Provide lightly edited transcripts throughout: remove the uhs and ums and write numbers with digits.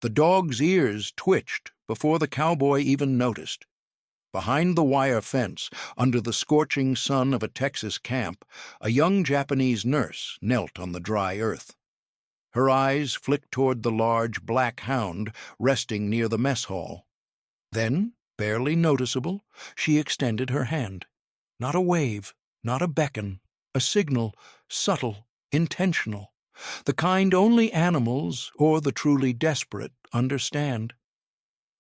The dog's ears twitched before the cowboy even noticed. Behind the wire fence, under the scorching sun of a Texas camp, a young Japanese nurse knelt on the dry earth. Her eyes flicked toward the large black hound resting near the mess hall. Then, barely noticeable, she extended her hand. Not a wave, not a beckon, a signal, subtle, intentional, the kind only animals or the truly desperate understand.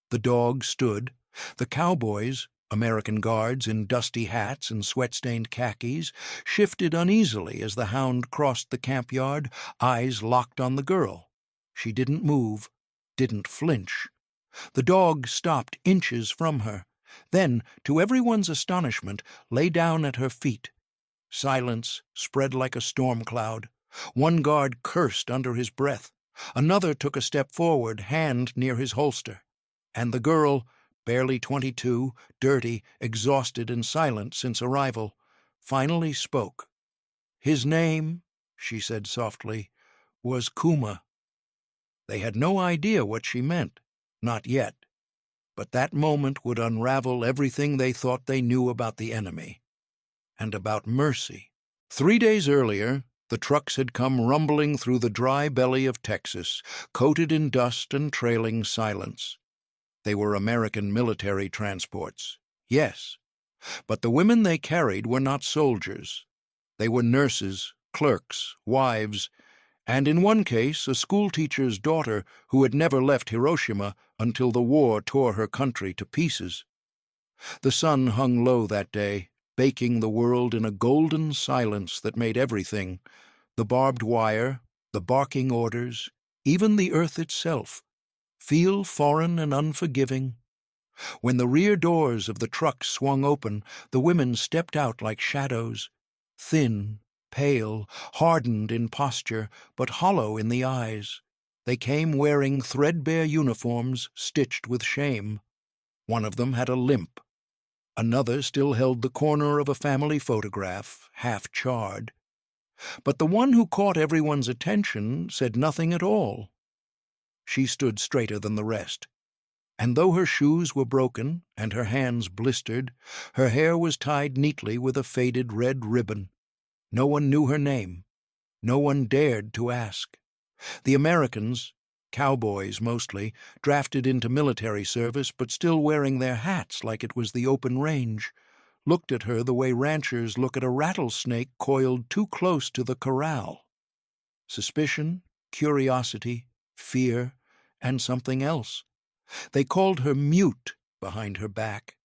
The dog stood. The cowboys, American guards in dusty hats and sweat-stained khakis, shifted uneasily as the hound crossed the camp yard, eyes locked on the girl. She didn't move, didn't flinch. The dog stopped inches from her, then, to everyone's astonishment, lay down at her feet. Silence spread like a storm cloud. One guard cursed under his breath. Another took a step forward, hand near his holster. And the girl, barely 22, dirty, exhausted and silent since arrival, finally spoke. His name, she said softly, was Kuma. They had no idea what she meant, not yet. But that moment would unravel everything they thought they knew about the enemy. And about mercy. 3 days earlier, the trucks had come rumbling through the dry belly of Texas, coated in dust and trailing silence. They were American military transports, yes, but the women they carried were not soldiers. They were nurses, clerks, wives, and in one case a schoolteacher's daughter who had never left Hiroshima until the war tore her country to pieces. The sun hung low that day, baking the world in a golden silence that made everything, the barbed wire, the barking orders, even the earth itself, feel foreign and unforgiving. When the rear doors of the truck swung open, the women stepped out like shadows, thin, pale, hardened in posture, but hollow in the eyes. They came wearing threadbare uniforms stitched with shame. One of them had a limp. Another still held the corner of a family photograph, half charred. But the one who caught everyone's attention said nothing at all. She stood straighter than the rest, and though her shoes were broken and her hands blistered, her hair was tied neatly with a faded red ribbon. No one knew her name. No one dared to ask. The Americans, cowboys mostly, drafted into military service but still wearing their hats like it was the open range, looked at her the way ranchers look at a rattlesnake coiled too close to the corral. Suspicion, curiosity, fear, and something else. They called her Mute behind her back.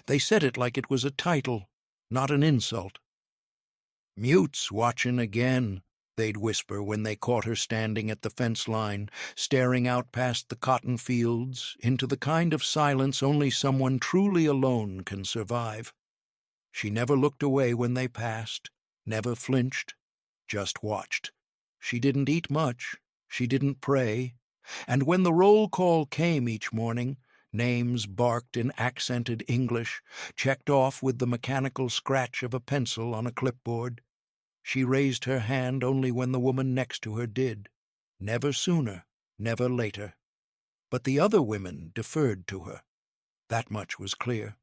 They said it like it was a title, not an insult. "Mute's watchin' again," they'd whisper when they caught her standing at the fence line, staring out past the cotton fields into the kind of silence only someone truly alone can survive. She never looked away when they passed, never flinched, just watched. She didn't eat much, she didn't pray, and when the roll call came each morning, names barked in accented English, checked off with the mechanical scratch of a pencil on a clipboard, she raised her hand only when the woman next to her did, never sooner, never later. But the other women deferred to her. That much was clear.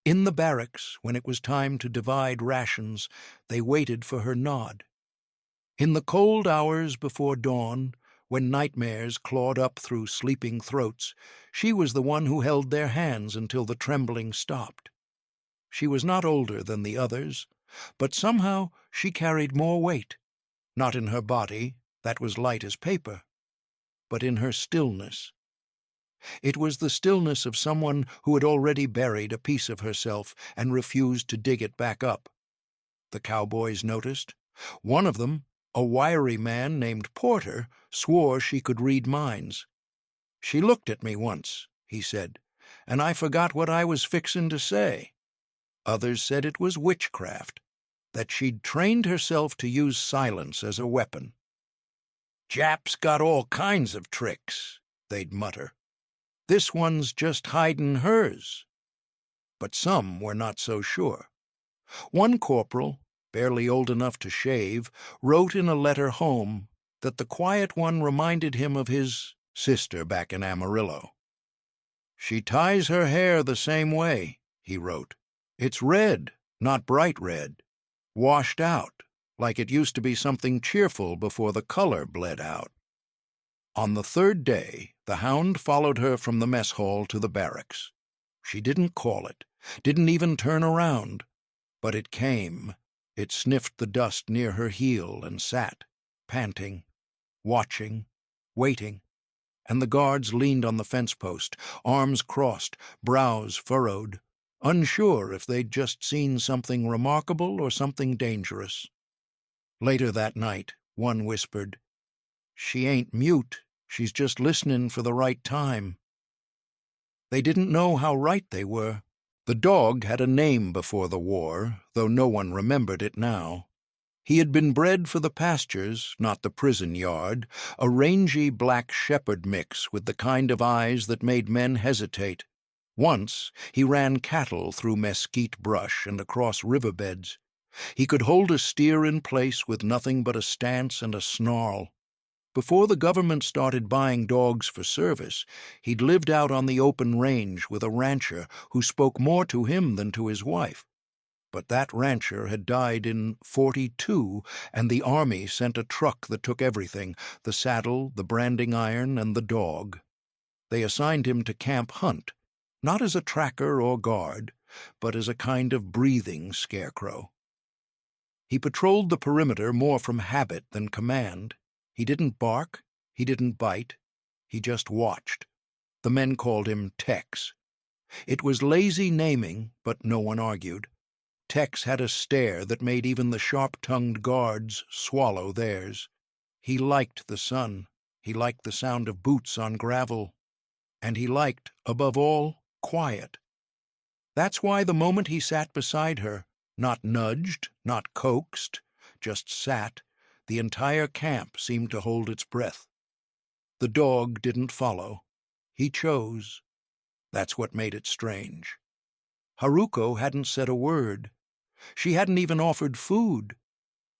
In the barracks, when it was time to divide rations, they waited for her nod. In the cold hours before dawn, when nightmares clawed up through sleeping throats, she was the one who held their hands until the trembling stopped. She was not older than the others, but somehow she carried more weight, not in her body, that was light as paper, but in her stillness. It was the stillness of someone who had already buried a piece of herself and refused to dig it back up. The cowboys noticed. One of them, a wiry man named Porter, swore she could read minds. "She looked at me once," he said, "and I forgot what I was fixin' to say." Others said it was witchcraft, that she'd trained herself to use silence as a weapon. "Jap's got all kinds of tricks," they'd mutter. "This one's just hidin' hers." But some were not so sure. One corporal, barely old enough to shave, wrote in a letter home that the quiet one reminded him of his sister back in Amarillo. "She ties her hair the same way," he wrote. "It's red, not bright red. Washed out, like it used to be something cheerful before the color bled out." On the third day, the Hound followed her from the mess hall to the barracks. She didn't call it, didn't even turn around. But it came. It sniffed the dust near her heel and sat, panting, watching, waiting. And the guards leaned on the fence post, arms crossed, brows furrowed, unsure if they'd just seen something remarkable or something dangerous. Later that night, one whispered, "She ain't mute, she's just listening for the right time." They didn't know how right they were. The dog had a name before the war, though no one remembered it now. He had been bred for the pastures, not the prison yard, a rangy black shepherd mix with the kind of eyes that made men hesitate. Once he ran cattle through mesquite brush and across riverbeds. He could hold a steer in place with nothing but a stance and a snarl. Before the government started buying dogs for service, he'd lived out on the open range with a rancher who spoke more to him than to his wife. But that rancher had died in '42, and the Army sent a truck that took everything, the saddle, the branding iron, and the dog. They assigned him to Camp Hunt, not as a tracker or guard, but as a kind of breathing scarecrow. He patrolled the perimeter more from habit than command. He didn't bark, he didn't bite, he just watched. The men called him Tex. It was lazy naming, but no one argued. Tex had a stare that made even the sharp-tongued guards swallow theirs. He liked the sun, he liked the sound of boots on gravel, and he liked, above all, quiet. That's why the moment he sat beside her, not nudged, not coaxed, just sat, the entire camp seemed to hold its breath. The dog didn't follow. He chose. That's what made it strange. Haruko hadn't said a word. She hadn't even offered food.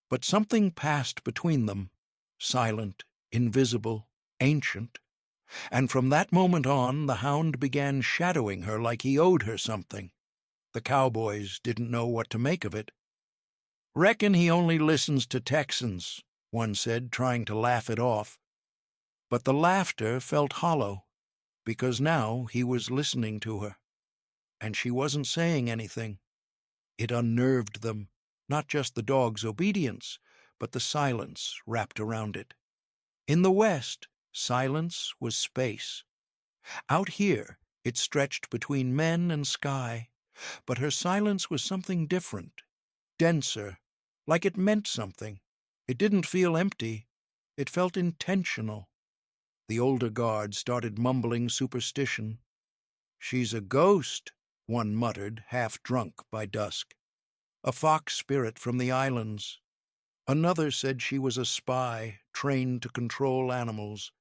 But something passed between them, silent, invisible, ancient. And from that moment on, the Hound began shadowing her like he owed her something. The Cowboys didn't know what to make of it. "Reckon he only listens to Texans," one said, trying to laugh it off. But the laughter felt hollow, because now he was listening to her. And she wasn't saying anything. It unnerved them, not just the dog's obedience, but the silence wrapped around it. In the West, silence was space. Out here, it stretched between men and sky, but her silence was something different, denser, like it meant something. It didn't feel empty. It felt intentional. The older guard started mumbling superstition. "She's a ghost," one muttered, half drunk by dusk. "A fox spirit from the islands." Another said she was a spy, trained to control animals.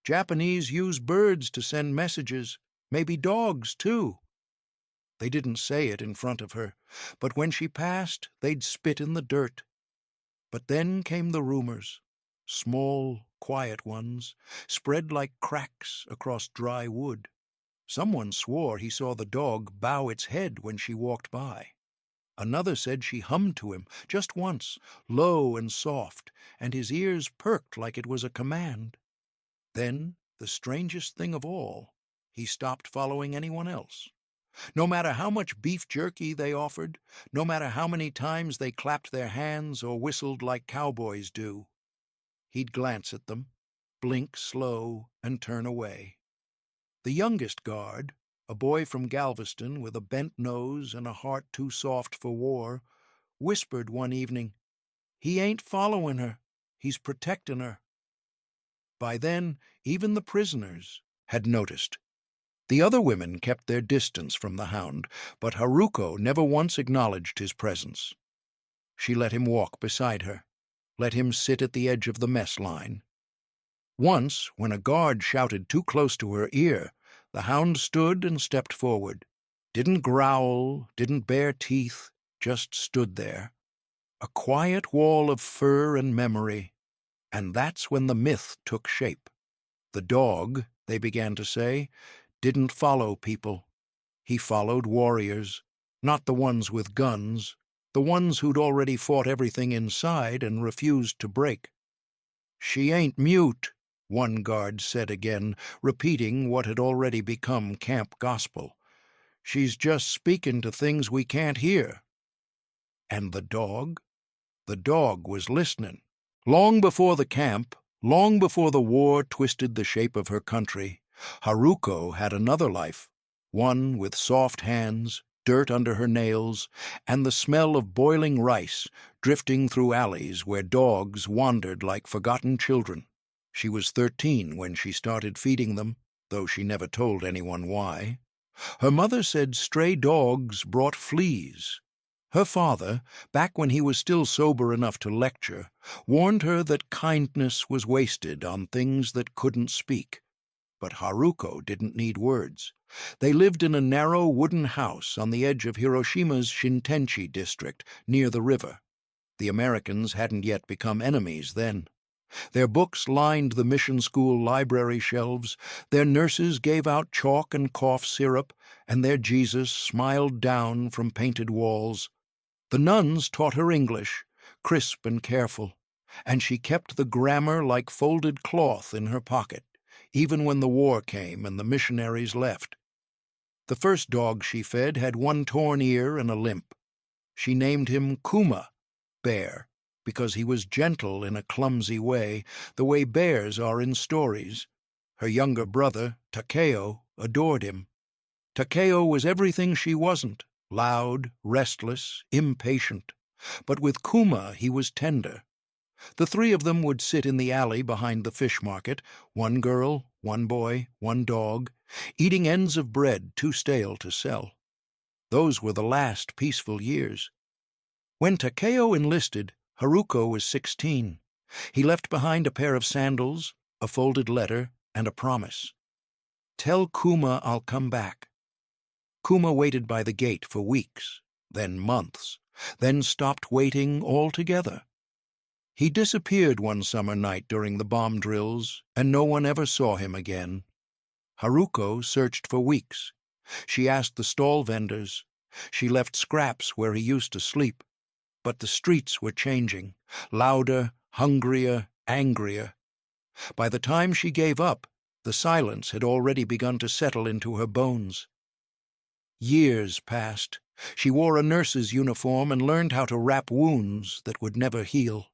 "Japanese use birds to send messages, maybe dogs, too." They didn't say it in front of her, but when she passed, they'd spit in the dirt. But then came the rumors, small, quiet ones, spread like cracks across dry wood. Someone swore he saw the dog bow its head when she walked by. Another said she hummed to him, just once, low and soft, and his ears perked like it was a command. Then, the strangest thing of all, he stopped following anyone else. No matter how much beef jerky they offered, no matter how many times they clapped their hands or whistled like cowboys do, he'd glance at them, blink slow, and turn away. The youngest guard, a boy from Galveston with a bent nose and a heart too soft for war, whispered one evening, "He ain't following her, he's protecting her." By then, even the prisoners had noticed. The other women kept their distance from the Hound, but Haruko never once acknowledged his presence. She let him walk beside her, let him sit at the edge of the mess line. Once, when a guard shouted too close to her ear, the Hound stood and stepped forward. Didn't growl, didn't bare teeth, just stood there. A quiet wall of fur and memory, and that's when the myth took shape. The dog, they began to say, didn't follow people. He followed warriors, not the ones with guns, the ones who'd already fought everything inside and refused to break. "She ain't mute," one guard said again, repeating what had already become camp gospel. "She's just speaking to things we can't hear." And the dog? The dog was listening. Long before the camp, long before the war twisted the shape of her country, Haruko had another life, one with soft hands, dirt under her nails, and the smell of boiling rice drifting through alleys where dogs wandered like forgotten children. She was 13 when she started feeding them, though she never told anyone why. Her mother said stray dogs brought fleas. Her father, back when he was still sober enough to lecture, warned her that kindness was wasted on things that couldn't speak. But Haruko didn't need words. They lived in a narrow wooden house on the edge of Hiroshima's Shintenchi district, near the river. The Americans hadn't yet become enemies then. Their books lined the mission school library shelves, their nurses gave out chalk and cough syrup, and their Jesus smiled down from painted walls. The nuns taught her English, crisp and careful, and she kept the grammar like folded cloth in her pocket, even when the war came and the missionaries left. The first dog she fed had one torn ear and a limp. She named him Kuma, Bear, because he was gentle in a clumsy way, the way bears are in stories. Her younger brother, Takeo, adored him. Takeo was everything she wasn't, loud, restless, impatient. But with Kuma he was tender. The three of them would sit in the alley behind the fish market, one girl, one boy, one dog, eating ends of bread too stale to sell. Those were the last peaceful years. When Takeo enlisted, Haruko was 16. He left behind a pair of sandals, a folded letter, and a promise. "Tell Kuma I'll come back." Kuma waited by the gate for weeks, then months, then stopped waiting altogether. He disappeared one summer night during the bomb drills, and no one ever saw him again. Haruko searched for weeks. She asked the stall vendors. She left scraps where he used to sleep. But the streets were changing, louder, hungrier, angrier. By the time she gave up, the silence had already begun to settle into her bones. Years passed. She wore a nurse's uniform and learned how to wrap wounds that would never heal.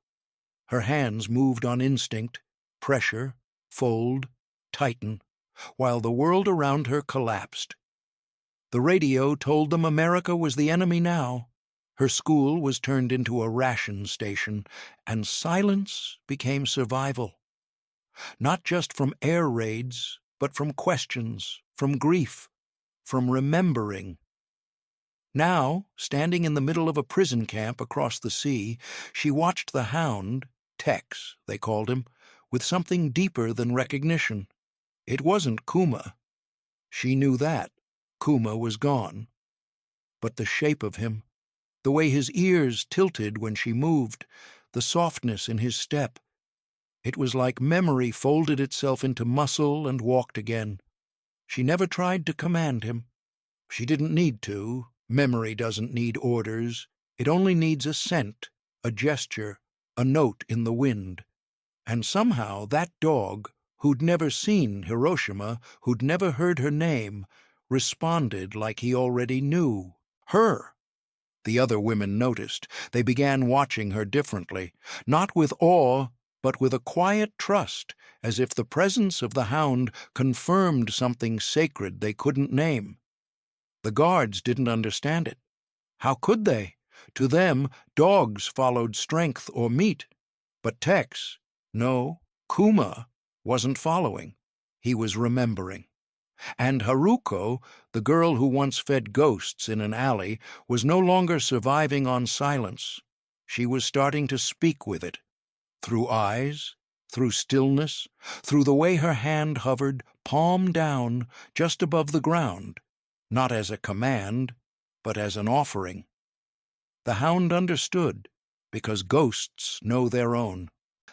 Her hands moved on instinct, pressure, fold, tighten, while the world around her collapsed. The radio told them America was the enemy now. Her school was turned into a ration station, and silence became survival. Not just from air raids, but from questions, from grief, from remembering. Now, standing in the middle of a prison camp across the sea, she watched the Hound, Tex, they called him, with something deeper than recognition. It wasn't Kuma. She knew that. Kuma was gone. But the shape of him, the way his ears tilted when she moved, the softness in his step. It was like memory folded itself into muscle and walked again. She never tried to command him. She didn't need to. Memory doesn't need orders. It only needs a scent, a gesture, a note in the wind. And somehow that dog, who'd never seen Hiroshima, who'd never heard her name, responded like he already knew her. The other women noticed. They began watching her differently, not with awe, but with a quiet trust, as if the presence of the Hound confirmed something sacred they couldn't name. The guards didn't understand it. How could they? To them, dogs followed strength or meat. But Tex, no, Kuma, wasn't following. He was remembering. And Haruko, the girl who once fed ghosts in an alley, was no longer surviving on silence. She was starting to speak with it. Through eyes, through stillness, through the way her hand hovered, palm down, just above the ground, not as a command, but as an offering. The Hound understood, because ghosts know their own.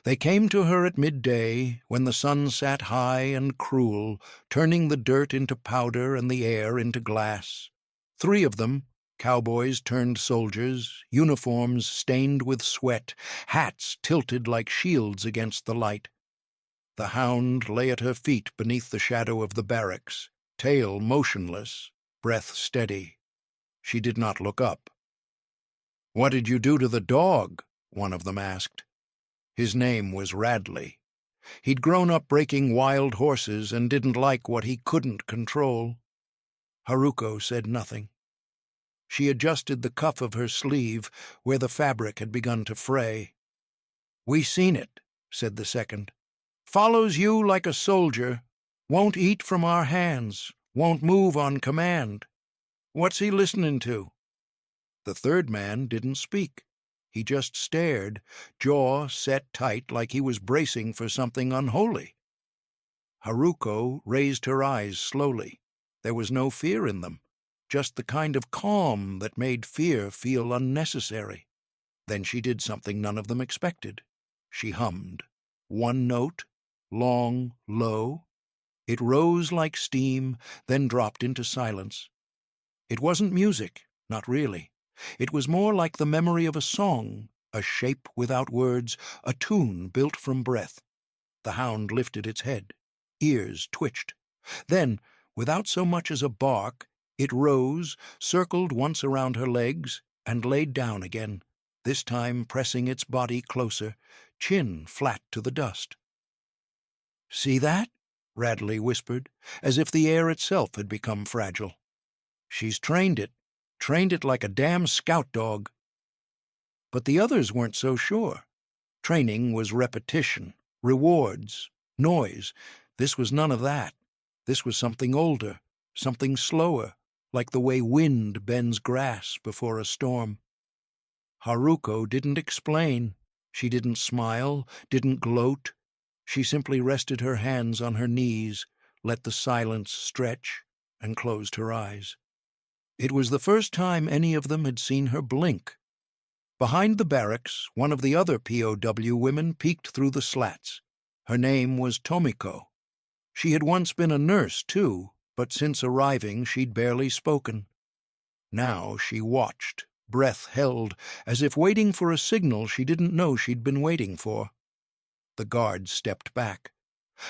They came to her at midday, when the sun sat high and cruel, turning the dirt into powder and the air into glass. 3 of them, cowboys turned soldiers, uniforms stained with sweat, hats tilted like shields against the light. The Hound lay at her feet beneath the shadow of the barracks, tail motionless, breath steady. She did not look up. "What did you do to the dog?" one of them asked. His name was Radley. He'd grown up breaking wild horses and didn't like what he couldn't control. Haruko said nothing. She adjusted the cuff of her sleeve where the fabric had begun to fray. "We seen it," said the second. "Follows you like a soldier, won't eat from our hands, won't move on command. What's he listening to?" The third man didn't speak. He just stared, jaw set tight like he was bracing for something unholy. Haruko raised her eyes slowly. There was no fear in them, just the kind of calm that made fear feel unnecessary. Then she did something none of them expected. She hummed. One note, long, low. It rose like steam, then dropped into silence. It wasn't music, not really. It was more like the memory of a song, a shape without words, a tune built from breath. The Hound lifted its head. Ears twitched. Then, without so much as a bark, it rose, circled once around her legs, and laid down again, this time pressing its body closer, chin flat to the dust. "See that?" Radley whispered, as if the air itself had become fragile. "She's trained it like a damn scout dog." But the others weren't so sure. Training was repetition, rewards, noise. This was none of that. This was something older, something slower, like the way wind bends grass before a storm. Haruko didn't explain. She didn't smile, didn't gloat. She simply rested her hands on her knees, let the silence stretch, and closed her eyes. It was the first time any of them had seen her blink. Behind the barracks, one of the other POW women peeked through the slats. Her name was Tomiko. She had once been a nurse, too, but since arriving she'd barely spoken. Now she watched, breath held, as if waiting for a signal she didn't know she'd been waiting for. The guards stepped back.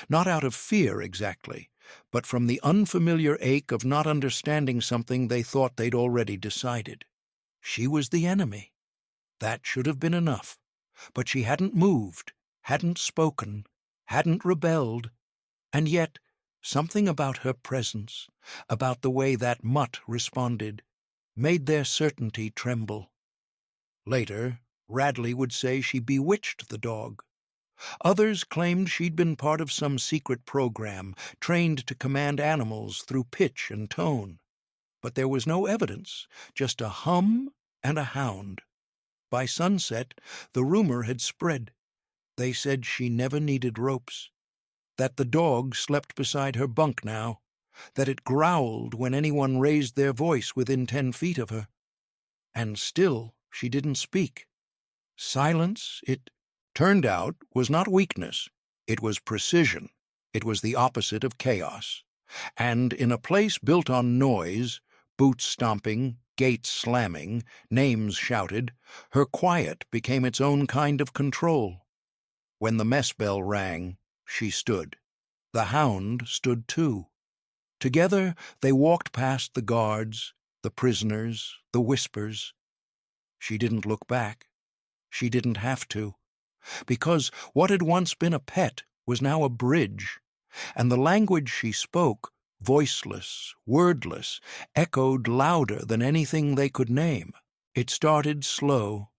Not out of fear exactly, but from the unfamiliar ache of not understanding something they thought they'd already decided. She was the enemy. That should have been enough. But she hadn't moved, hadn't spoken, hadn't rebelled, and yet something about her presence, about the way that mutt responded, made their certainty tremble. Later, Radley would say she bewitched the dog. Others claimed she'd been part of some secret program, trained to command animals through pitch and tone. But there was no evidence, just a hum and a hound. By sunset, the rumor had spread. They said she never needed ropes, that the dog slept beside her bunk now, that it growled when anyone raised their voice within 10 feet of her. And still she didn't speak. Silence, it turned out, was not weakness. It was precision. It was the opposite of chaos. And in a place built on noise, boots stomping, gates slamming, names shouted, her quiet became its own kind of control. When the mess bell rang, she stood. The Hound stood too. Together they walked past the guards, the prisoners, the whispers. She didn't look back. She didn't have to, because what had once been a pet was now a bridge, and the language she spoke, voiceless, wordless, echoed louder than anything they could name. It started slow,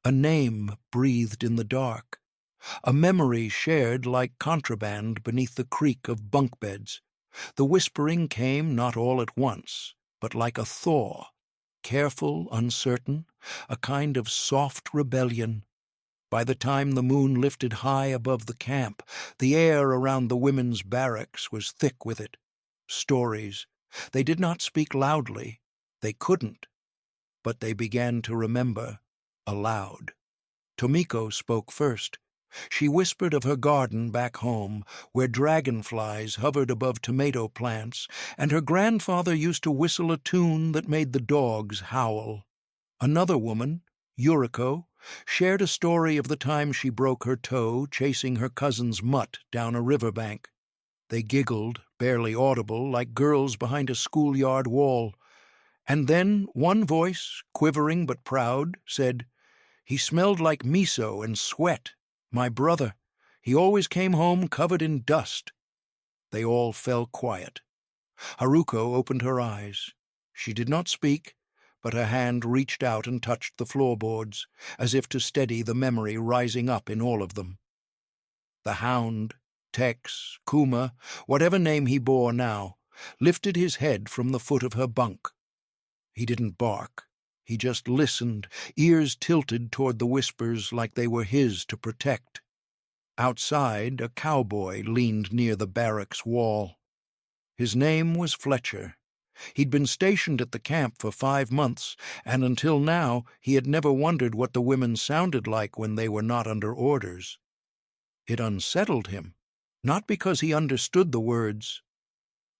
a name breathed in the dark, a memory shared like contraband beneath the creak of bunk beds. The whispering came not all at once, but like a thaw, careful, uncertain, a kind of soft rebellion. By the time the moon lifted high above the camp, the air around the women's barracks was thick with it. Stories. They did not speak loudly. They couldn't. But they began to remember aloud. Tomiko spoke first. She whispered of her garden back home, where dragonflies hovered above tomato plants, and her grandfather used to whistle a tune that made the dogs howl. Another woman, Yuriko, shared a story of the time she broke her toe chasing her cousin's mutt down a riverbank. They giggled, barely audible, like girls behind a schoolyard wall. And then one voice, quivering but proud, said, "He smelled like miso and sweat. My brother. He always came home covered in dust." They all fell quiet. Haruko opened her eyes. She did not speak, but her hand reached out and touched the floorboards, as if to steady the memory rising up in all of them. The Hound, Tex, Kuma, whatever name he bore now, lifted his head from the foot of her bunk. He didn't bark. He just listened, ears tilted toward the whispers like they were his to protect. Outside, a cowboy leaned near the barracks wall. His name was Fletcher. He'd been stationed at the camp for 5 months, and until now he had never wondered what the women sounded like when they were not under orders. It unsettled him, not because he understood the words.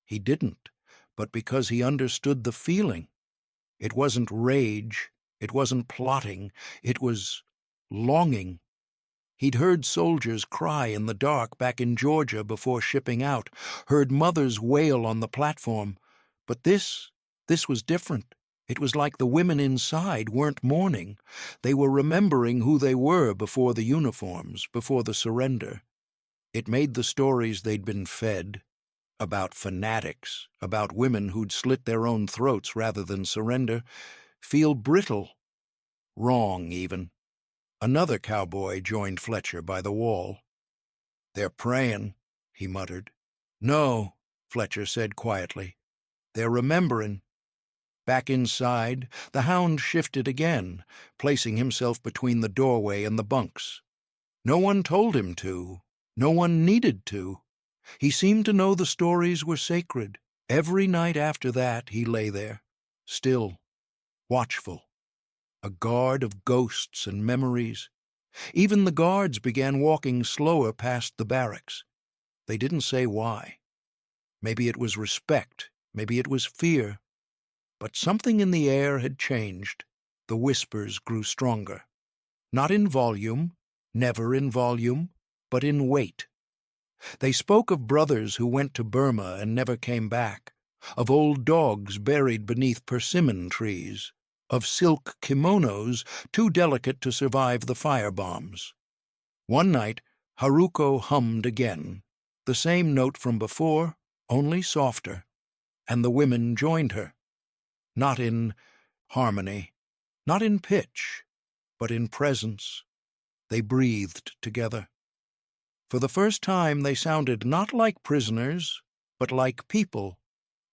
He didn't, but because he understood the feeling. It wasn't rage, it wasn't plotting, it was longing. He'd heard soldiers cry in the dark back in Georgia before shipping out, heard mothers wail on the platform. But this was different. It was like the women inside weren't mourning. They were remembering who they were before the uniforms, before the surrender. It made the stories they'd been fed, about fanatics, about women who'd slit their own throats rather than surrender, feel brittle, wrong even. Another cowboy joined Fletcher by the wall. "They're praying," he muttered. "No," Fletcher said quietly. "They're remembering." Back inside, the Hound shifted again, placing himself between the doorway and the bunks. No one told him to. No one needed to. He seemed to know the stories were sacred. Every night after that he lay there, still, watchful, a guard of ghosts and memories. Even the guards began walking slower past the barracks. They didn't say why. Maybe it was respect, maybe it was fear. But something in the air had changed. The whispers grew stronger. Not in volume, never in volume, but in weight. They spoke of brothers who went to Burma and never came back, of old dogs buried beneath persimmon trees, of silk kimonos too delicate to survive the firebombs. One night, Haruko hummed again, the same note from before, only softer, and the women joined her. Not in harmony, not in pitch, but in presence. They breathed together. For the first time they sounded not like prisoners, but like people,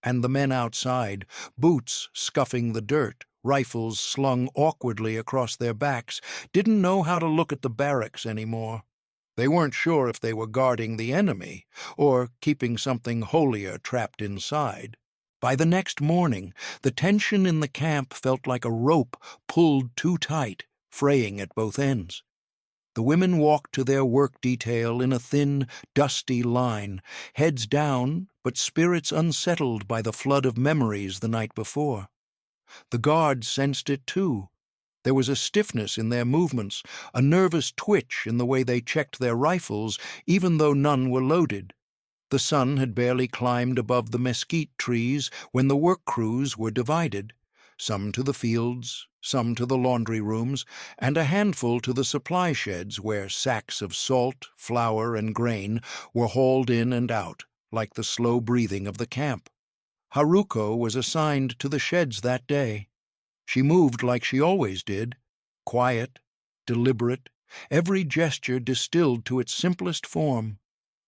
and the men outside, boots scuffing the dirt, rifles slung awkwardly across their backs, didn't know how to look at the barracks anymore. They weren't sure if they were guarding the enemy, or keeping something holier trapped inside. By the next morning, the tension in the camp felt like a rope pulled too tight, fraying at both ends. The women walked to their work detail in a thin, dusty line, heads down, but spirits unsettled by the flood of memories the night before. The guards sensed it too. There was a stiffness in their movements, a nervous twitch in the way they checked their rifles, even though none were loaded. The sun had barely climbed above the mesquite trees when the work crews were divided, some to the fields, some to the laundry rooms, and a handful to the supply sheds where sacks of salt, flour, and grain were hauled in and out, like the slow breathing of the camp. Haruko was assigned to the sheds that day. She moved like she always did, quiet, deliberate, every gesture distilled to its simplest form.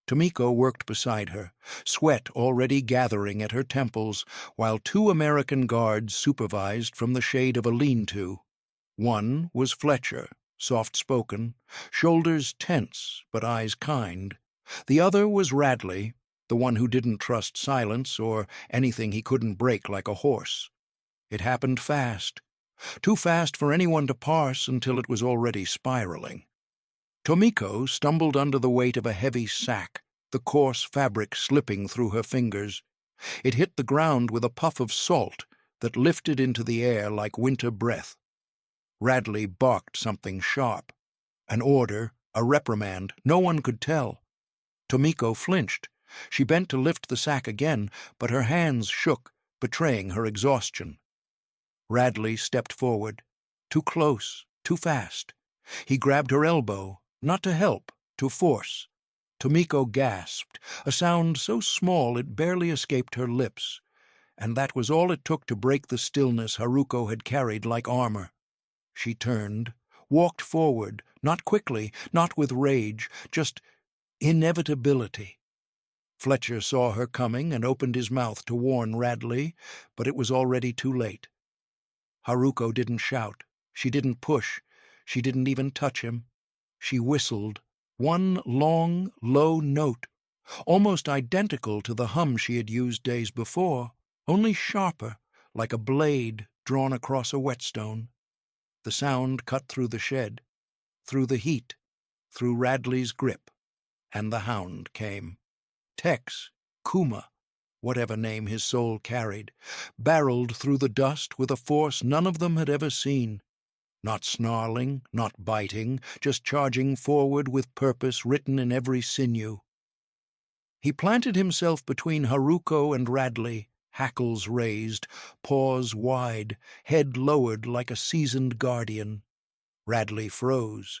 Tomiko worked beside her, sweat already gathering at her temples, while 2 American guards supervised from the shade of a lean-to. One was Fletcher, soft-spoken, shoulders tense but eyes kind. The other was Radley, the one who didn't trust silence or anything he couldn't break like a horse. It happened fast, too fast for anyone to parse until it was already spiraling. Tomiko stumbled under the weight of a heavy sack, the coarse fabric slipping through her fingers. It hit the ground with a puff of salt that lifted into the air like winter breath. Radley barked something sharp. An order, a reprimand, no one could tell. Tomiko flinched. She bent to lift the sack again, but her hands shook, betraying her exhaustion. Radley stepped forward. Too close, too fast. He grabbed her elbow, not to help, to force. Tomiko gasped, a sound so small it barely escaped her lips, and that was all it took to break the stillness Haruko had carried like armor. She turned, walked forward, not quickly, not with rage, just inevitability. Fletcher saw her coming and opened his mouth to warn Radley, but it was already too late. Haruko didn't shout. She didn't push. She didn't even touch him. She whistled, one long, low note, almost identical to the hum she had used days before, only sharper, like a blade drawn across a whetstone. The sound cut through the shed, through the heat, through Radley's grip, and the Hound came. Tex, Kuma, whatever name his soul carried, barreled through the dust with a force none of them had ever seen. Not snarling, not biting, just charging forward with purpose written in every sinew. He planted himself between Haruko and Radley, hackles raised, paws wide, head lowered like a seasoned guardian. Radley froze.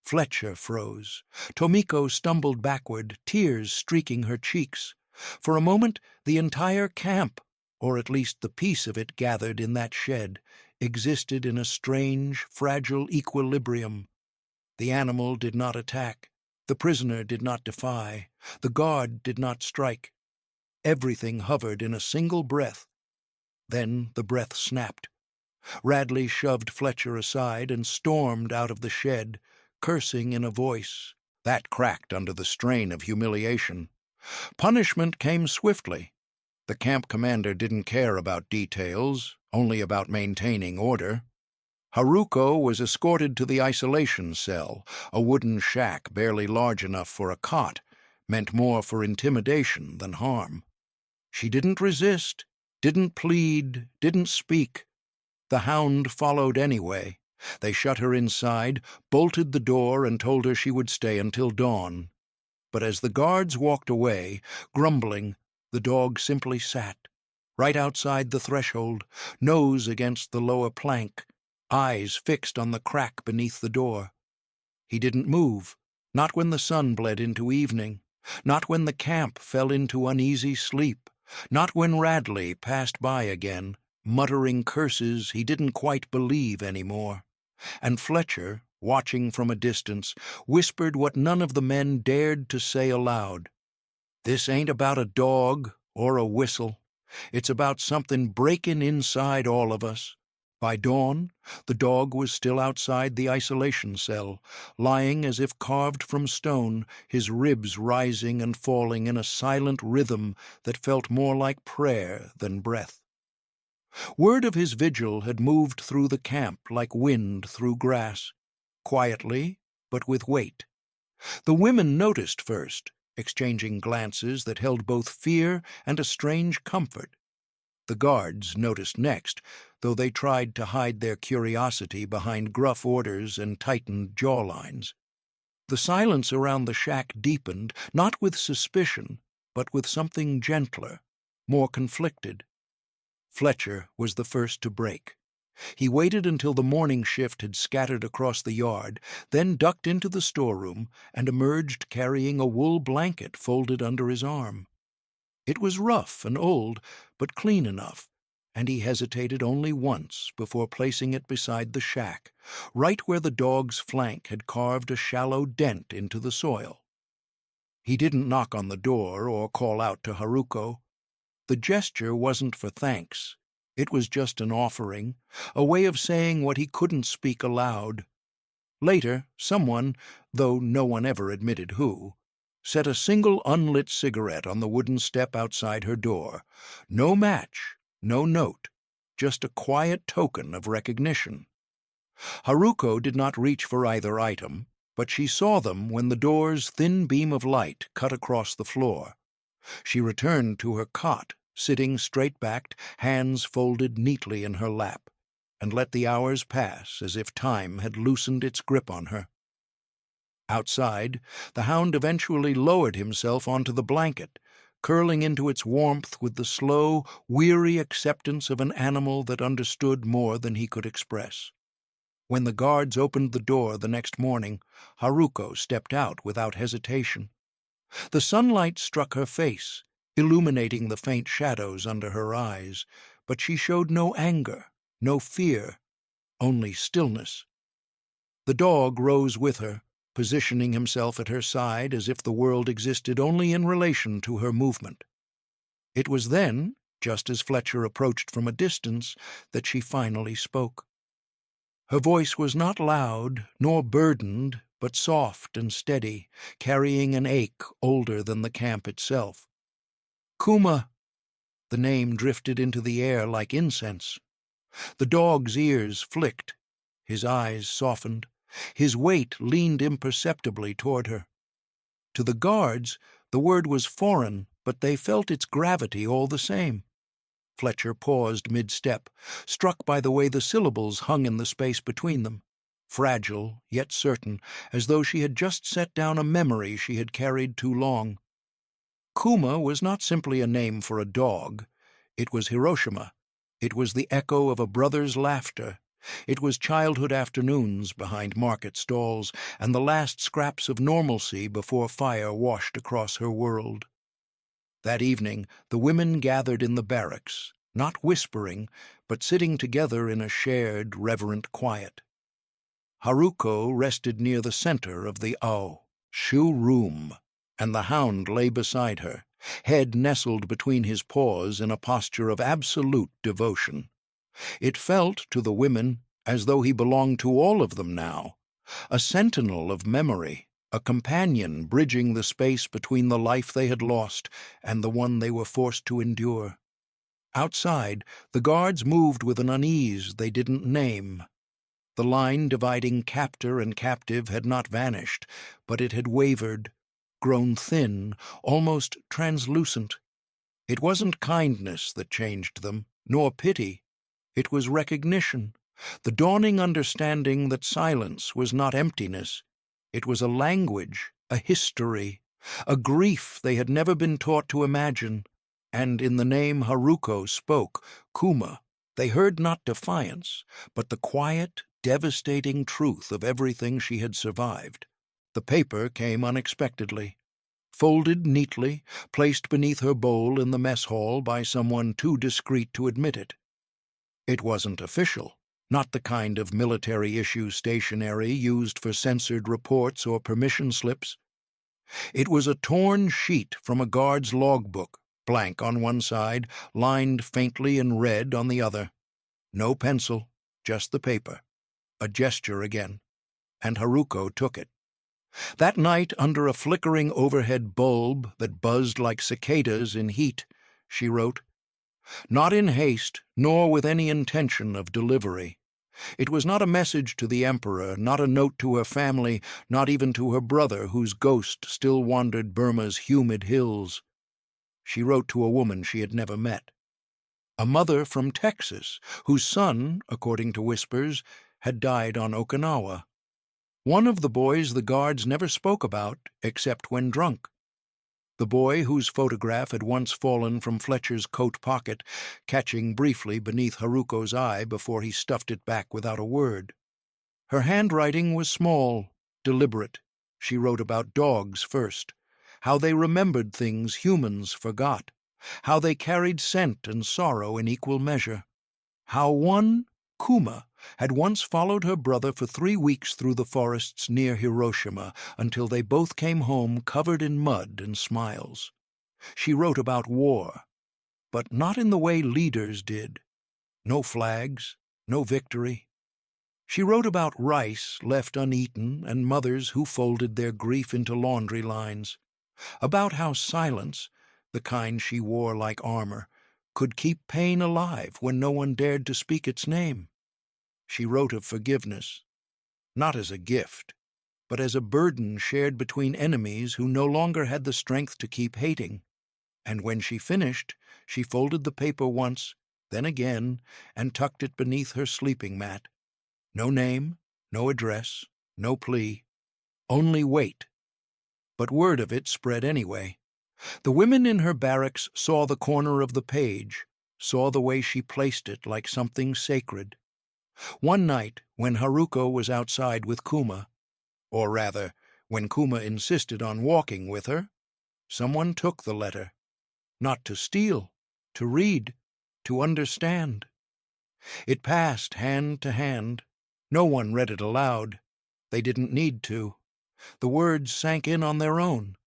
Fletcher froze. Tomiko stumbled backward, tears streaking her cheeks. For a moment, the entire camp, or at least the piece of it gathered in that shed, existed in a strange, fragile equilibrium. The animal did not attack. The prisoner did not defy. The guard did not strike. Everything hovered in a single breath. Then the breath snapped. Radley shoved Fletcher aside and stormed out of the shed, cursing in a voice that cracked under the strain of humiliation. Punishment came swiftly. The camp commander didn't care about details, only about maintaining order. Haruko was escorted to the isolation cell, a wooden shack barely large enough for a cot, meant more for intimidation than harm. She didn't resist, didn't plead, didn't speak. The Hound followed anyway. They shut her inside, bolted the door, and told her she would stay until dawn. But as the guards walked away, grumbling, the dog simply sat, right outside the threshold, nose against the lower plank, eyes fixed on the crack beneath the door. He didn't move, not when the sun bled into evening, not when the camp fell into uneasy sleep, not when Radley passed by again, muttering curses he didn't quite believe anymore. And Fletcher, watching from a distance, whispered what none of the men dared to say aloud. "This ain't about a dog or a whistle. It's about something breaking inside all of us." By dawn, the dog was still outside the isolation cell, lying as if carved from stone, his ribs rising and falling in a silent rhythm that felt more like prayer than breath. Word of his vigil had moved through the camp like wind through grass, quietly, but with weight. The women noticed first, exchanging glances that held both fear and a strange comfort. The guards noticed next, though they tried to hide their curiosity behind gruff orders and tightened jawlines. The silence around the shack deepened, not with suspicion, but with something gentler, more conflicted. Fletcher was the first to break. He waited until the morning shift had scattered across the yard, then ducked into the storeroom and emerged carrying a wool blanket folded under his arm. It was rough and old, but clean enough, and he hesitated only once before placing it beside the shack, right where the dog's flank had carved a shallow dent into the soil. He didn't knock on the door or call out to Haruko. The gesture wasn't for thanks. It was just an offering, a way of saying what he couldn't speak aloud. Later, someone, though no one ever admitted who, set a single unlit cigarette on the wooden step outside her door. No match, no note, just a quiet token of recognition. Haruko did not reach for either item, but she saw them when the door's thin beam of light cut across the floor. She returned to her cot, sitting straight-backed, hands folded neatly in her lap, and let the hours pass as if time had loosened its grip on her. Outside, the Hound eventually lowered himself onto the blanket, curling into its warmth with the slow, weary acceptance of an animal that understood more than he could express. When the guards opened the door the next morning, Haruko stepped out without hesitation. The sunlight struck her face, illuminating the faint shadows under her eyes, but she showed no anger, no fear, only stillness. The dog rose with her, positioning himself at her side as if the world existed only in relation to her movement. It was then, just as Fletcher approached from a distance, that she finally spoke. Her voice was not loud nor burdened, but soft and steady, carrying an ache older than the camp itself. "Kuma!" The name drifted into the air like incense. The dog's ears flicked, his eyes softened, his weight leaned imperceptibly toward her. To the guards, the word was foreign, but they felt its gravity all the same. Fletcher paused mid-step, struck by the way the syllables hung in the space between them, fragile yet certain, as though she had just set down a memory she had carried too long. Kuma was not simply a name for a dog. It was Hiroshima. It was the echo of a brother's laughter. It was childhood afternoons behind market stalls and the last scraps of normalcy before fire washed across her world. That evening, the women gathered in the barracks, not whispering, but sitting together in a shared, reverent quiet. Haruko rested near the center of the shu room, and the Hound lay beside her, head nestled between his paws in a posture of absolute devotion. It felt to the women as though he belonged to all of them now, a sentinel of memory, a companion bridging the space between the life they had lost and the one they were forced to endure. Outside, the guards moved with an unease they didn't name. The line dividing captor and captive had not vanished, but it had wavered, grown thin, almost translucent. It wasn't kindness that changed them, nor pity. It was recognition, the dawning understanding that silence was not emptiness. It was a language, a history, a grief they had never been taught to imagine, and in the name Haruko spoke, Kuma, they heard not defiance, but the quiet, devastating truth of everything she had survived. The paper came unexpectedly. Folded neatly, placed beneath her bowl in the mess hall by someone too discreet to admit it. It wasn't official, not the kind of military-issue stationery used for censored reports or permission slips. It was a torn sheet from a guard's logbook, blank on one side, lined faintly in red on the other. No pencil, just the paper. A gesture again, and Haruko took it. That night, under a flickering overhead bulb that buzzed like cicadas in heat, she wrote, not in haste, nor with any intention of delivery. It was not a message to the Emperor, not a note to her family, not even to her brother, whose ghost still wandered Burma's humid hills. She wrote to a woman she had never met. A mother from Texas, whose son, according to whispers, had died on Okinawa. One of the boys the guards never spoke about, except when drunk. The boy whose photograph had once fallen from Fletcher's coat pocket, catching briefly beneath Haruko's eye before he stuffed it back without a word. Her handwriting was small, deliberate. She wrote about dogs first, how they remembered things humans forgot, how they carried scent and sorrow in equal measure, how one, Kuma, had once followed her brother for 3 weeks through the forests near Hiroshima until they both came home covered in mud and smiles. She wrote about war, but not in the way leaders did. No flags, no victory. She wrote about rice left uneaten and mothers who folded their grief into laundry lines, about how silence, the kind she wore like armor, could keep pain alive when no one dared to speak its name. She wrote of forgiveness, not as a gift, but as a burden shared between enemies who no longer had the strength to keep hating. And when she finished, she folded the paper once, then again, and tucked it beneath her sleeping mat. No name, no address, no plea, only weight. But word of it spread anyway. The women in her barracks saw the corner of the page, saw the way she placed it like something sacred. One night, when Haruko was outside with Kuma, or rather, when Kuma insisted on walking with her, someone took the letter. Not to steal, to read, to understand. It passed hand to hand. No one read it aloud. They didn't need to. The words sank in on their own.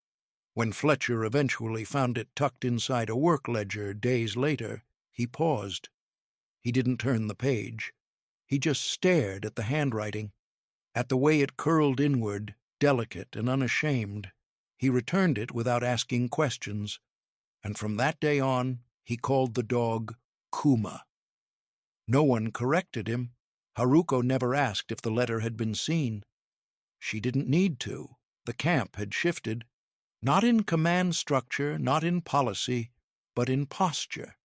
When Fletcher eventually found it tucked inside a work ledger days later, he paused. He didn't turn the page. He just stared at the handwriting, at the way it curled inward, delicate and unashamed. He returned it without asking questions, and from that day on, he called the dog Kuma. No one corrected him. Haruko never asked if the letter had been seen. She didn't need to. The camp had shifted. Not in command structure, not in policy, but in posture,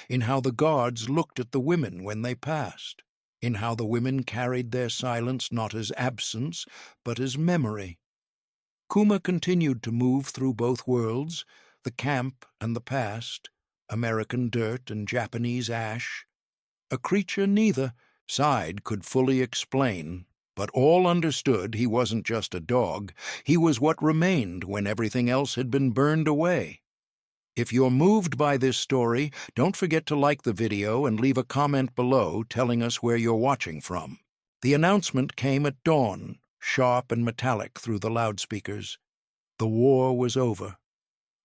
in how the guards looked at the women when they passed, in how the women carried their silence not as absence, but as memory. Kuma continued to move through both worlds, the camp and the past, American dirt and Japanese ash. A creature neither side could fully explain, but all understood he wasn't just a dog. He was what remained when everything else had been burned away. If you're moved by this story, don't forget to like the video and leave a comment below telling us where you're watching from. The announcement came at dawn, sharp and metallic through the loudspeakers. The war was over.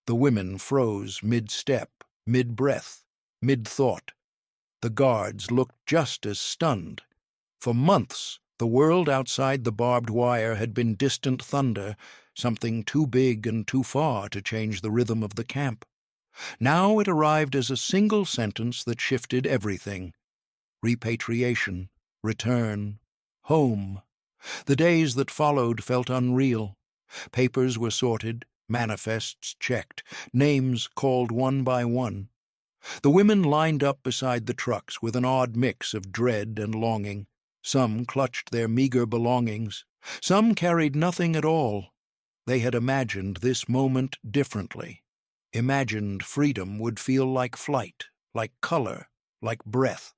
The women froze mid-step, mid-breath, mid-thought. The guards looked just as stunned. For months, the world outside the barbed wire had been distant thunder, something too big and too far to change the rhythm of the camp. Now it arrived as a single sentence that shifted everything. Repatriation, return, home. The days that followed felt unreal. Papers were sorted, manifests checked, names called one by one. The women lined up beside the trucks with an odd mix of dread and longing. Some clutched their meager belongings. Some carried nothing at all. They had imagined this moment differently. Imagined freedom would feel like flight, like color, like breath.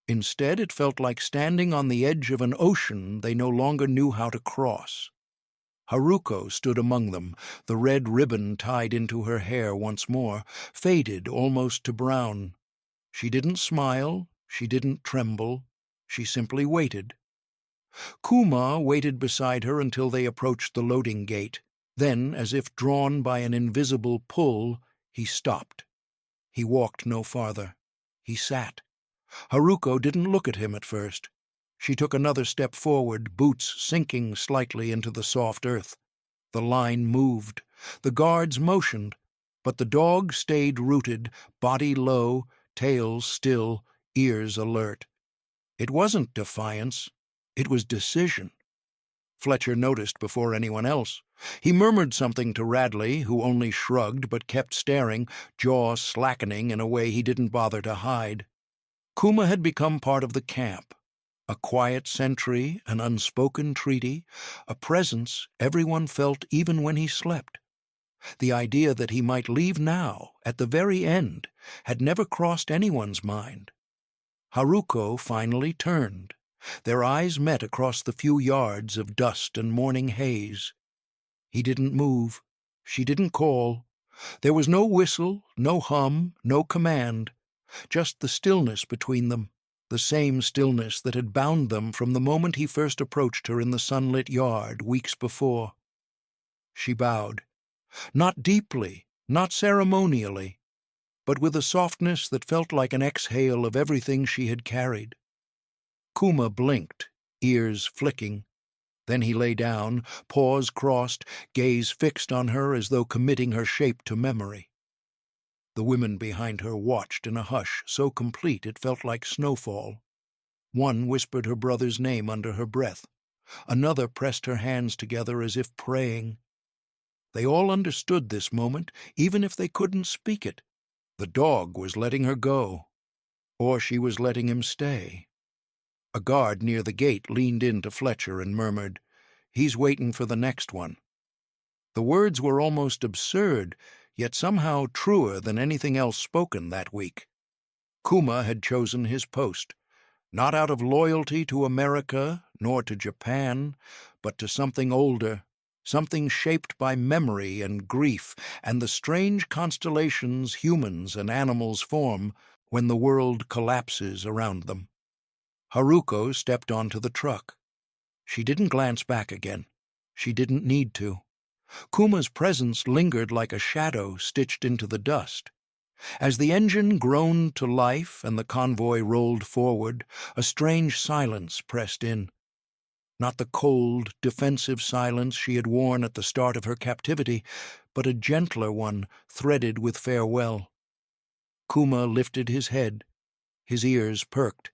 Instead, it felt like standing on the edge of an ocean they no longer knew how to cross. Haruko stood among them, the red ribbon tied into her hair once more, faded almost to brown. She didn't smile, she didn't tremble, she simply waited. Kuma waited beside her until they approached the loading gate. Then, as if drawn by an invisible pull, he stopped. He walked no farther. He sat. Haruko didn't look at him at first. She took another step forward, boots sinking slightly into the soft earth. The line moved. The guards motioned. But the dog stayed rooted, body low, tail still, ears alert. It wasn't defiance. It was decision. Fletcher noticed before anyone else. He murmured something to Radley, who only shrugged but kept staring, jaw slackening in a way he didn't bother to hide. Kuma had become part of the camp. A quiet sentry, an unspoken treaty, a presence everyone felt even when he slept. The idea that he might leave now, at the very end, had never crossed anyone's mind. Haruko finally turned. Their eyes met across the few yards of dust and morning haze. He didn't move. She didn't call. There was no whistle, no hum, no command, just the stillness between them, the same stillness that had bound them from the moment he first approached her in the sunlit yard weeks before. She bowed. Not deeply, not ceremonially, but with a softness that felt like an exhale of everything she had carried. Kuma blinked, ears flicking. Then he lay down, paws crossed, gaze fixed on her as though committing her shape to memory. The women behind her watched in a hush so complete it felt like snowfall. One whispered her brother's name under her breath. Another pressed her hands together as if praying. They all understood this moment, even if they couldn't speak it. The dog was letting her go, or she was letting him stay. A guard near the gate leaned in to Fletcher and murmured, "He's waiting for the next one." The words were almost absurd, yet somehow truer than anything else spoken that week. Kuma had chosen his post, not out of loyalty to America nor to Japan, but to something older, something shaped by memory and grief and the strange constellations humans and animals form when the world collapses around them. Haruko stepped onto the truck. She didn't glance back again. She didn't need to. Kuma's presence lingered like a shadow stitched into the dust. As the engine groaned to life and the convoy rolled forward, a strange silence pressed in. Not the cold, defensive silence she had worn at the start of her captivity, but a gentler one threaded with farewell. Kuma lifted his head. His ears perked.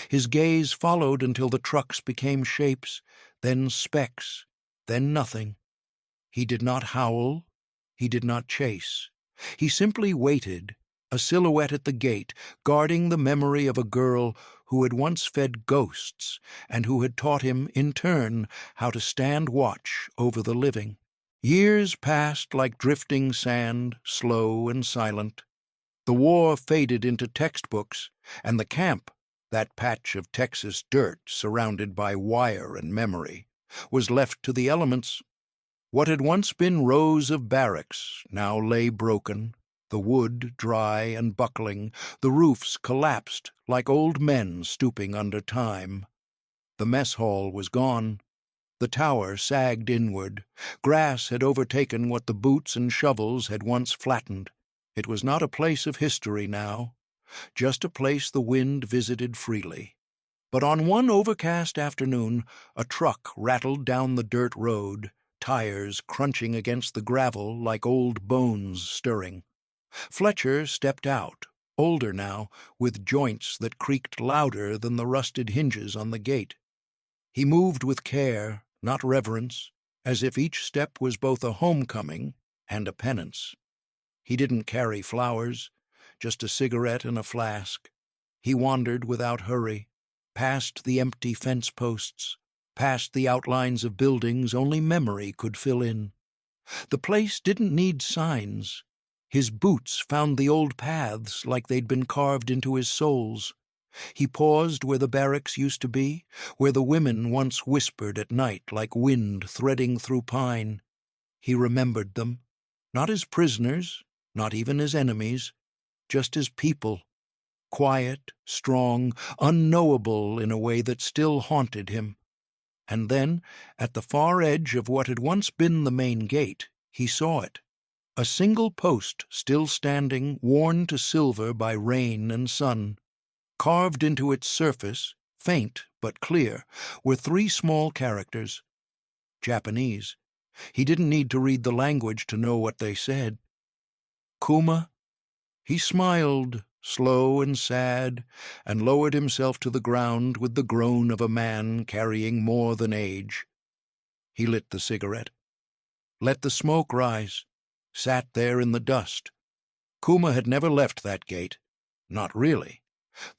His gaze followed until the trucks became shapes, then specks, then nothing. He did not howl. He did not chase. He simply waited, a silhouette at the gate, guarding the memory of a girl who had once fed ghosts and who had taught him, in turn, how to stand watch over the living. Years passed like drifting sand, slow and silent. The war faded into textbooks, and the camp, that patch of Texas dirt surrounded by wire and memory, was left to the elements. What had once been rows of barracks now lay broken, the wood dry and buckling, the roofs collapsed like old men stooping under time. The mess hall was gone. The tower sagged inward. Grass had overtaken what the boots and shovels had once flattened. It was not a place of history now, just a place the wind visited freely. But on one overcast afternoon, a truck rattled down the dirt road, tires crunching against the gravel like old bones stirring. Fletcher stepped out, older now, with joints that creaked louder than the rusted hinges on the gate. He moved with care, not reverence, as if each step was both a homecoming and a penance. He didn't carry flowers, just a cigarette and a flask. He wandered without hurry, past the empty fence posts, past the outlines of buildings only memory could fill in. The place didn't need signs. His boots found the old paths like they'd been carved into his soles. He paused where the barracks used to be, where the women once whispered at night like wind threading through pine. He remembered them, not as prisoners, not even as enemies, just as people, quiet, strong, unknowable in a way that still haunted him. And then, at the far edge of what had once been the main gate, he saw it. A single post still standing, worn to silver by rain and sun. Carved into its surface, faint but clear, were 3 small characters. Japanese. He didn't need to read the language to know what they said. Kuma? He smiled, slow and sad, and lowered himself to the ground with the groan of a man carrying more than age. He lit the cigarette. Let the smoke rise. Sat there in the dust. Kuma had never left that gate. Not really.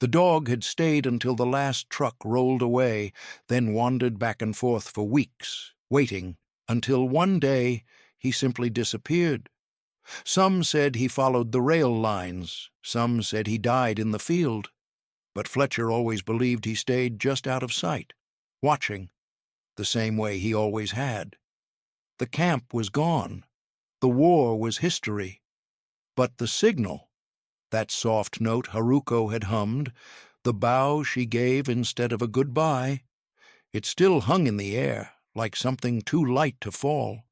The dog had stayed until the last truck rolled away, then wandered back and forth for weeks, waiting, until one day he simply disappeared. Some said he followed the rail lines, some said he died in the field, but Fletcher always believed he stayed just out of sight, watching, the same way he always had. The camp was gone. The war was history. But the signal, that soft note Haruko had hummed, the bow she gave instead of a goodbye, it still hung in the air like something too light to fall.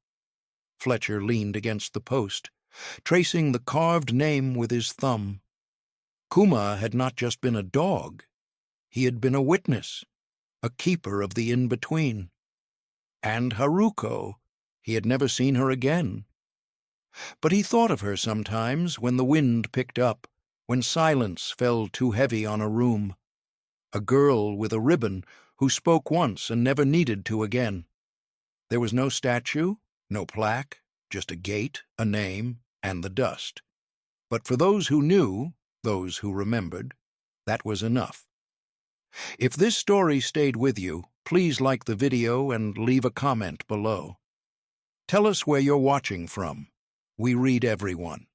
Fletcher leaned against the post, tracing the carved name with his thumb. Kuma had not just been a dog. He had been a witness, a keeper of the in-between. And Haruko, he had never seen her again. But he thought of her sometimes when the wind picked up, when silence fell too heavy on a room. A girl with a ribbon who spoke once and never needed to again. There was no statue, no plaque, just a gate, a name, and the dust. But for those who knew, those who remembered, that was enough. If this story stayed with you, please like the video and leave a comment below. Tell us where you're watching from. We read everyone.